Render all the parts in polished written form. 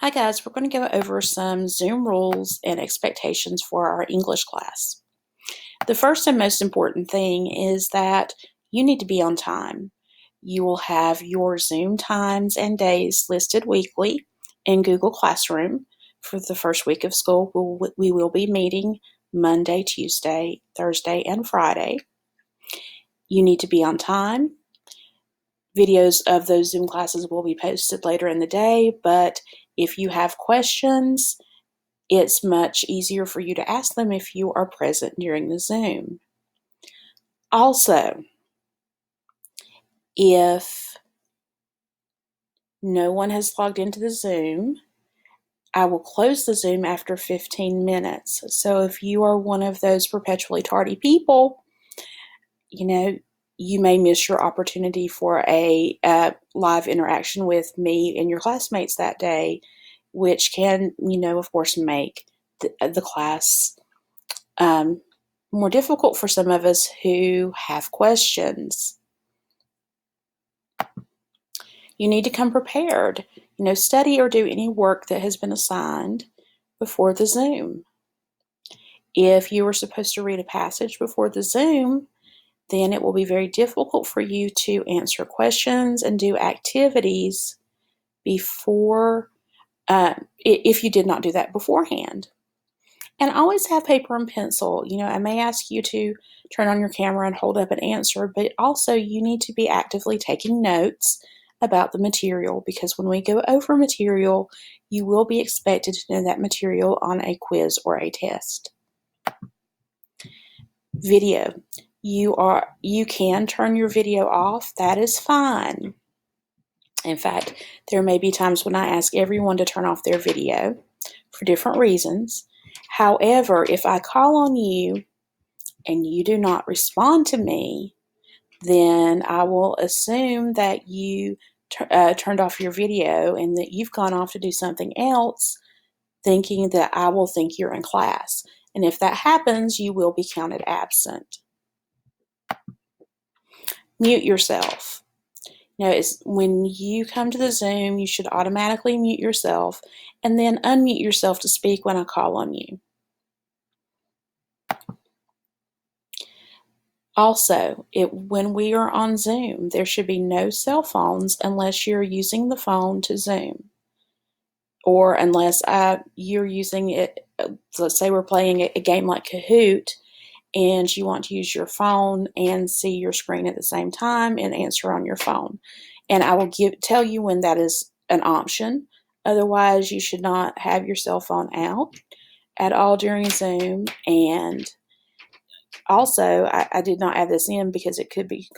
Hi guys, we're going to go over some Zoom rules and expectations for our English class. The first and most important thing is that you need to be on time. You will have your Zoom times and days listed weekly in Google Classroom. For the first week of school, we will be meeting Monday, Tuesday, Thursday, and Friday. You need to be on time. Videos of those Zoom classes will be posted later in the day, but if you have questions, it's much easier for you to ask them if you are present during the Zoom. Also, if no one has logged into the Zoom, I will close the Zoom after 15 minutes. So if you are one of those perpetually tardy people, you may miss your opportunity for a live interaction with me and your classmates that day, which can, of course, make the class more difficult for some of us who have questions. You need to come prepared. Study or do any work that has been assigned before the Zoom. If you were supposed to read a passage before the Zoom, then it will be very difficult for you to answer questions and do activities before, if you did not do that beforehand. And always have paper and pencil. I may ask you to turn on your camera and hold up an answer, but also you need to be actively taking notes about the material, because when we go over material, you will be expected to know that material on a quiz or a test. Video. You can turn your video off. That is fine. In fact, there may be times when I ask everyone to turn off their video for different reasons. However, if I call on you and you do not respond to me, then I will assume that you turned off your video and that you've gone off to do something else, thinking that I will think you're in class. And if that happens, you will be counted absent. Mute yourself. When you come to the Zoom, you should automatically mute yourself and then unmute yourself to speak when I call on you. Also, when we are on Zoom, there should be no cell phones unless you're using the phone to Zoom, or unless you're using it. Let's say we're playing a game like Kahoot, and you want to use your phone and see your screen at the same time and answer on your phone. And I will tell you when that is an option. Otherwise, you should not have your cell phone out at all during Zoom. And also, I did not add this in because it should be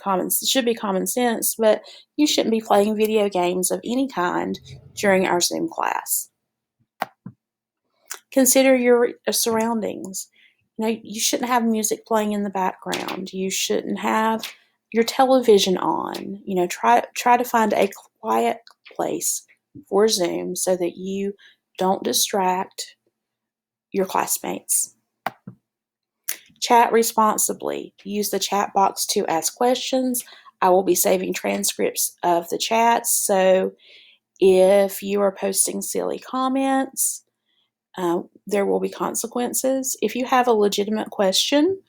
common sense, but you shouldn't be playing video games of any kind during our Zoom class. Consider your surroundings. You shouldn't have music playing in the background. You shouldn't have your television on. Try to find a quiet place for Zoom so that you don't distract your classmates. Chat responsibly. Use the chat box to ask questions. I will be saving transcripts of the chats, so if you are posting silly comments, there will be consequences. If you have a legitimate question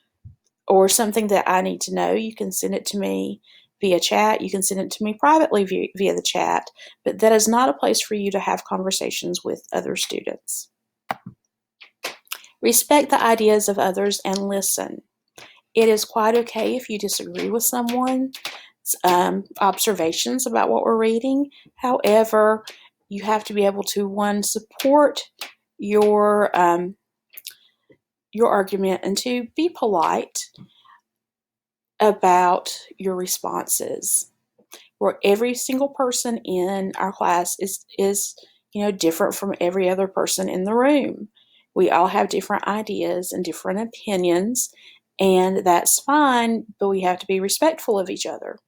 or something that I need to know, you can send it to me via chat. You can send it to me privately via the chat, but that is not a place for you to have conversations with other students. Respect the ideas of others and listen. It is quite okay if you disagree with someone's observations about what we're reading. However, you have to be able to, one, support your argument, and two, be polite about your responses. Where every single person in our class is different from every other person in the room. We all have different ideas and different opinions, and that's fine, but we have to be respectful of each other.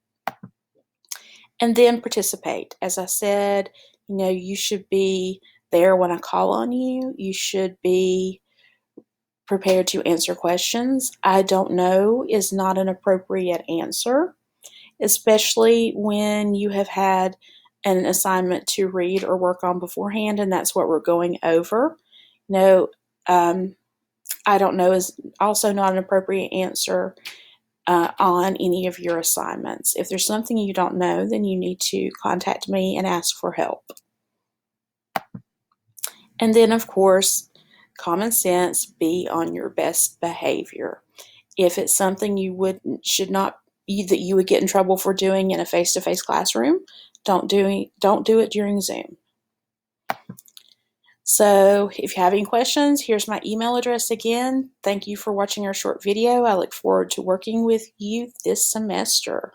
And then participate. As I said, you should be there when I call on you. You should be prepared to answer questions. I don't know is not an appropriate answer, especially when you have had an assignment to read or work on beforehand, and that's what we're going over. No, I don't know is also not an appropriate answer on any of your assignments. If there's something you don't know, then you need to contact me and ask for help. And then, of course, common sense, be on your best behavior. If it's something you should not that you would get in trouble for doing in a face-to-face classroom, don't do it during Zoom. So if you have any questions, here's my email address again. Thank you for watching our short video. I look forward to working with you this semester.